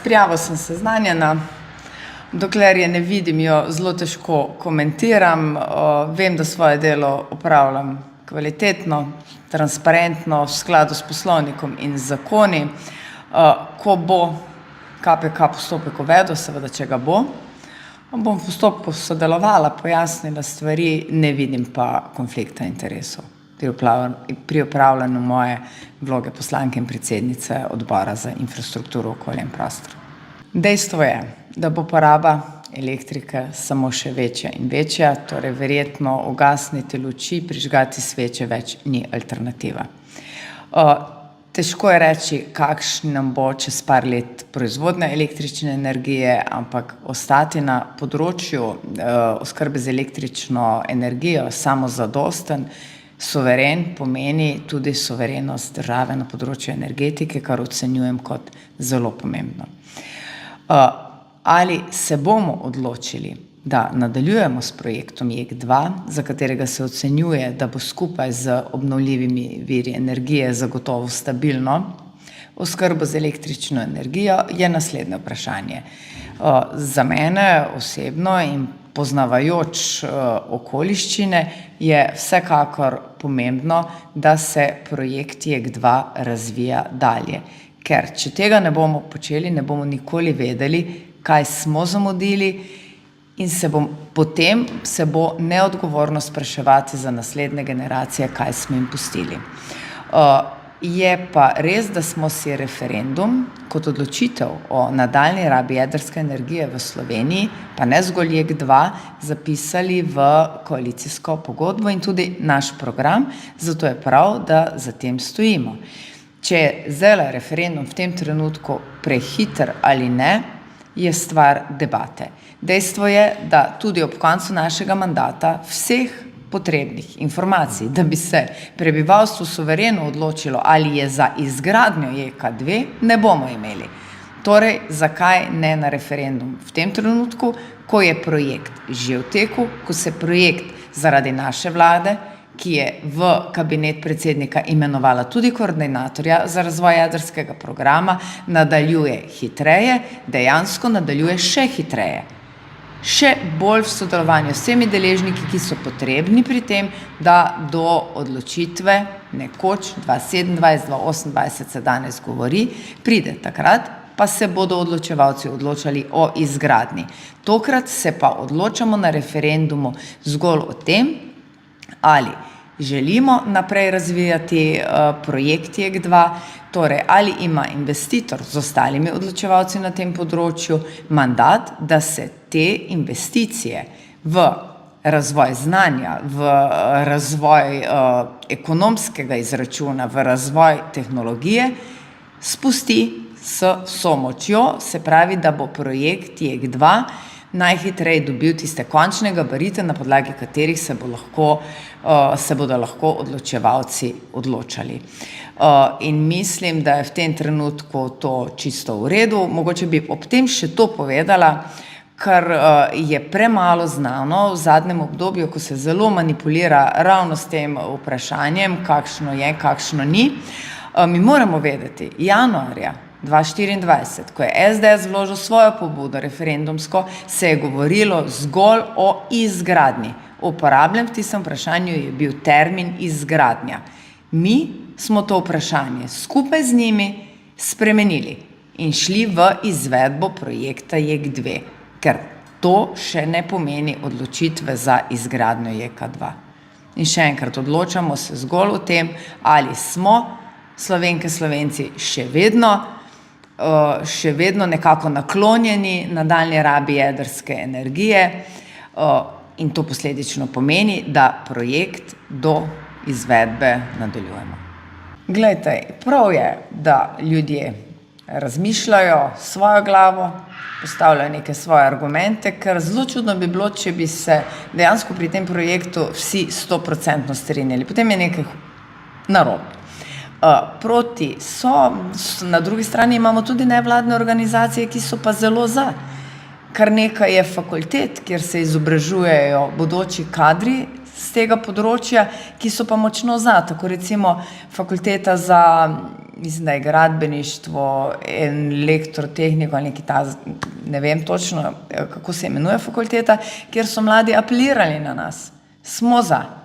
prijavo sem seznanjena, dokler je ne vidim, jo zelo težko komentiram. Vem, da svoje delo opravljam kvalitetno, transparentno, v skladu s poslovnikom in zakoni. Ko bo KPK postopek uvedel, seveda, če ga bo, bom v postopku sodelovala, pojasnila stvari, ne vidim pa konflikta interesov pri opravljanju moje vloge poslanke in predsednice odbora za infrastrukturo, okolje in prostor. Dejstvo je, da bo poraba elektrike samo še večja in večja, torej verjetno ugasniti luči, prižgati sveče več ni alternativa. Težko je reči, kakšna bo čez par let proizvodnja električne energije, ampak ostati na področju oskrbe z električno energijo samozadosten, suveren pomeni tudi suverenost države na področju energetike, kar ocenjujem kot zelo pomembno. Ali se bomo odločili, da nadaljujemo s projektom JEK2, za katerega se ocenjuje, da bo skupaj z obnovljivimi viri energije zagotovo stabilno oskrbo z električno energijo, je naslednje vprašanje. Za mene osebno in poznavajoč okoliščine je vsekakor pomembno, da se projekt JEK2 razvija dalje. Ker če tega ne bomo počeli, ne bomo nikoli vedeli, kaj smo zamudili, in potem se bo neodgovorno spraševati za naslednje generacije, kaj smo jim pustili. Je pa res, da smo si referendum kot odločitev o nadaljnji rabi jedrske energije v Sloveniji, pa ne zgolj JEK2, zapisali v koalicijsko pogodbo in tudi naš program, zato je prav, da za tem stojimo. Če je zdaj referendum v tem trenutku prehiter ali ne, je stvar debate. Dejstvo je, da tudi ob koncu našega mandata vseh potrebnih informacij, da bi se prebivalstvo suvereno odločilo, ali je za izgradnjo JEK2, ne bomo imeli. Torej, zakaj ne na referendum v tem trenutku, ko je projekt že v teku, ko se projekt zaradi naše vlade, ki je v kabinet predsednika imenovala tudi koordinatorja za razvoj jedrskega programa, nadaljuje hitreje, dejansko nadaljuje še hitreje. Še bolj v sodelovanju s vsemi deležniki, ki so potrebni pri tem, da do odločitve nekoč 2027-2028 se danes govori, pride takrat, pa se bodo odločevalci odločali o izgradnji. Tokrat se pa odločamo na referendumu zgolj o tem, ali želimo naprej razvijati projekt JEK2, torej ali ima investitor z ostalimi odločevalci na tem področju mandat, da se te investicije v razvoj znanja, v razvoj ekonomskega izračuna, v razvoj tehnologije spusti s vso močjo, se pravi, da bo projekt JEK2 najhitreje dobil tiste končne gabarite, na podlagi katerih se bodo lahko odločevalci odločali. In mislim, da je v tem trenutku to čisto v redu. Mogoče bi ob tem še to povedala, kar je premalo znano v zadnjem obdobju, ko se zelo manipulira ravno s tem vprašanjem, kakšno je, kakšno ni. Mi moramo vedeti, januarja 2024, ko je SDS vložil svojo pobudo referendumsko, se je govorilo zgolj o izgradnji. Uporabljen v tistem vprašanju je bil termin izgradnja. Mi smo to vprašanje skupaj z njimi spremenili in šli v izvedbo projekta JEK2, ker to še ne pomeni odločitve za izgradnjo JEK2. In še enkrat, odločamo se zgolj o tem, ali smo Slovenke, Slovenci še vedno nekako naklonjeni nadaljnji rabi jedrske energije, in to posledično pomeni, da projekt do izvedbe nadaljujemo. Glejte, prav je, da ljudje razmišljajo svojo glavo, postavljajo neke svoje argumente, ker zelo čudno bi bilo, če bi se dejansko pri tem projektu vsi 100% strinjali. Potem je nekaj narobe. Proti so, na drugi strani imamo tudi nevladne organizacije, ki so pa zelo za. Kar nekaj je fakultet, kjer se izobražujejo bodoči kadri z tega področja, ki so pa močno za. Tako recimo fakulteta za mislim, da je gradbeništvo, elektrotehniko ali neki ta, ne vem točno, kako se imenuje fakulteta, kjer so mladi apelirali na nas. Smo za.